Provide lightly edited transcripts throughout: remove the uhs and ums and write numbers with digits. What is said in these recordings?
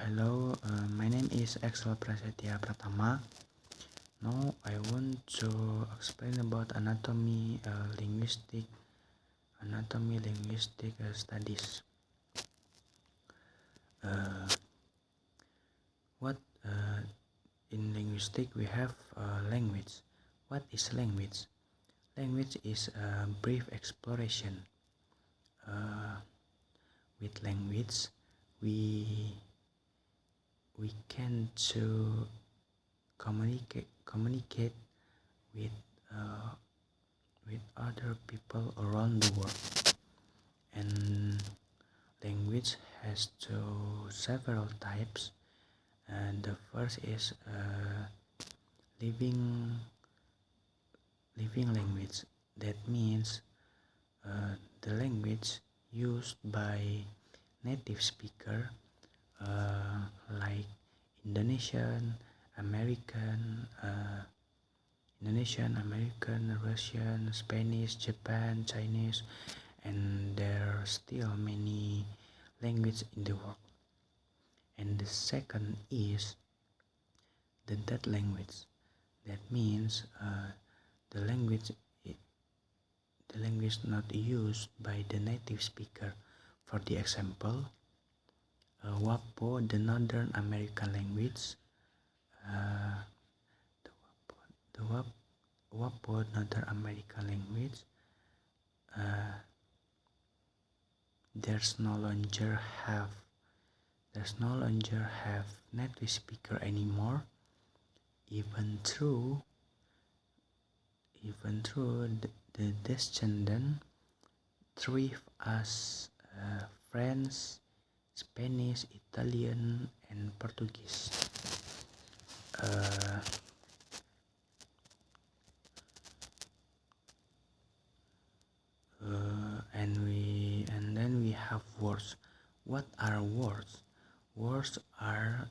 Hello, my name is Axel Prasetya Pratama. Now I want to explain about anatomy linguistic studies. What in linguistic we have language. What is language? Language is a brief exploration. With language, we can to communicate with other people around the world. And language has several types. And the first is living language. That means the language used by native speaker like Indonesian, American, Russian, Spanish, Japan, Chinese, and there are still many languages in the world. And the second is the dead language. That means the language not used by the native speaker. For the example, WAPO, the Northern American language, WAPO Northern American language, there's no longer have native speaker anymore, even though the descendant thrive as French, Spanish, Italian, and Portuguese. And then we have words. What are words? Words are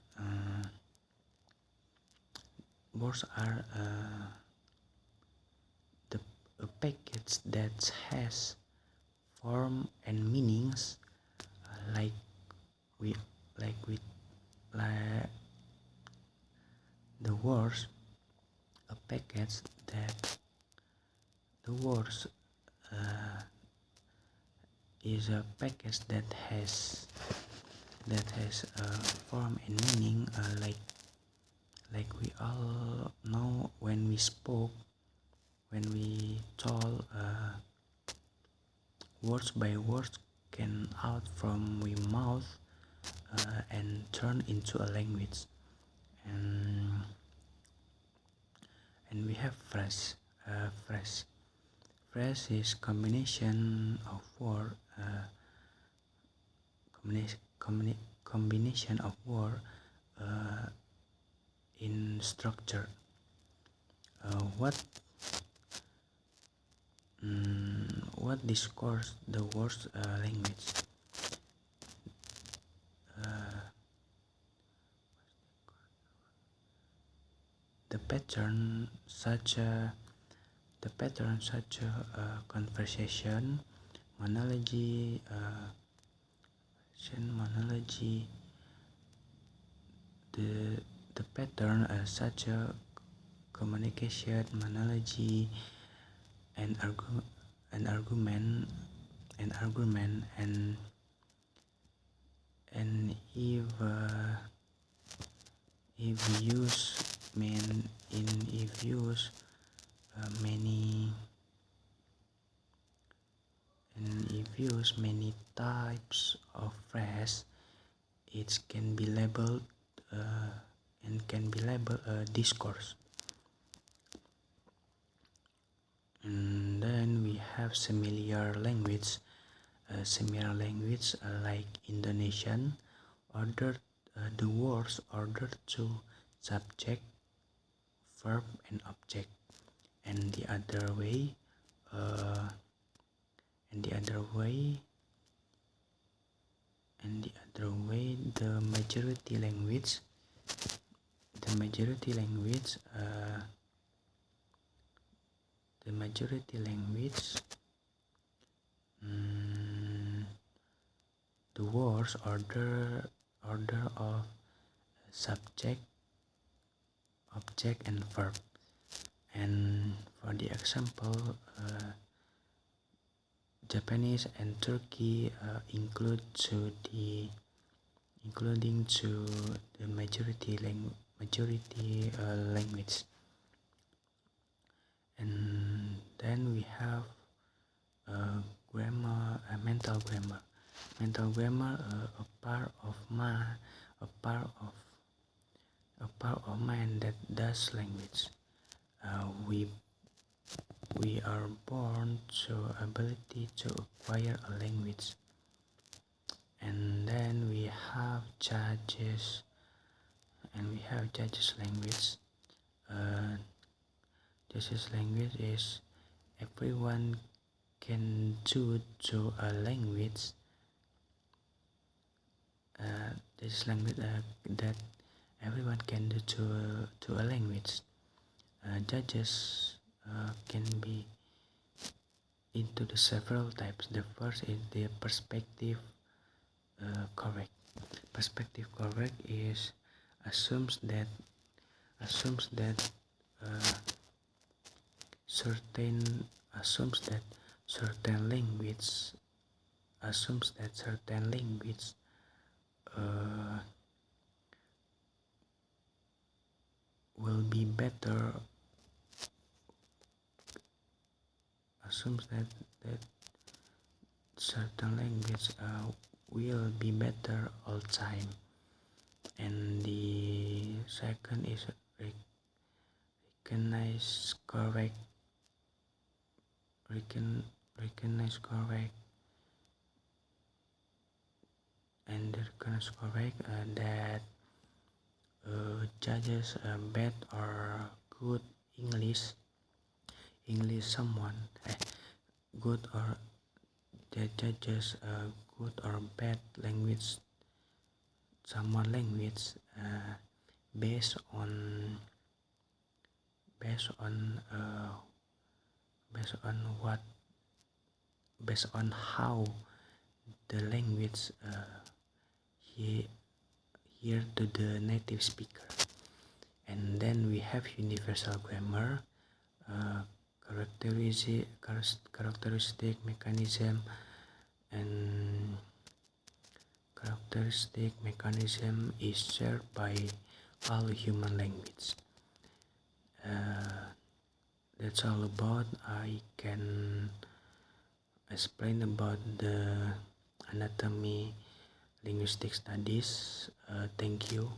a package that has form and meanings, like the words, a package that the words is a package that has form and meaning, like we all know when we told words by words can out from we mouth and turn into a language. And we have phrase. Phrase is combination of word, combination of word in structure. What discourse the word's language? The pattern such a conversation, monology, the pattern such a communication, monology, and argument, and if use many types of phrase, it can be labeled a discourse. And then we have similar language like Indonesian, ordered the words ordered to subject, verb, and object, and the other way the majority language the words order of subject, object, and verb. And for the example, Japanese and Turkey including to the majority language. And then we have grammar, mental grammar. Mental grammar, a part of mind that does language. We are born to ability to acquire a language. And then we have judges, language. Judges language is everyone can do to a language. Judges language that everyone can do to a language. Judges can be into the several types. The first is the perspective correct. Perspective correct is assumes that certain language will be better. Assumes that certain language will be better all time. And the second is recognize correct. And recognize correct that judges bad or good English someone good, or the judges good or bad language someone language based on how the language hear to the native speaker. And then we have universal grammar, characteristic mechanism, and characteristic mechanism is shared by all human language. That's all about. I can explain about the anatomy linguistic studies. Thank you.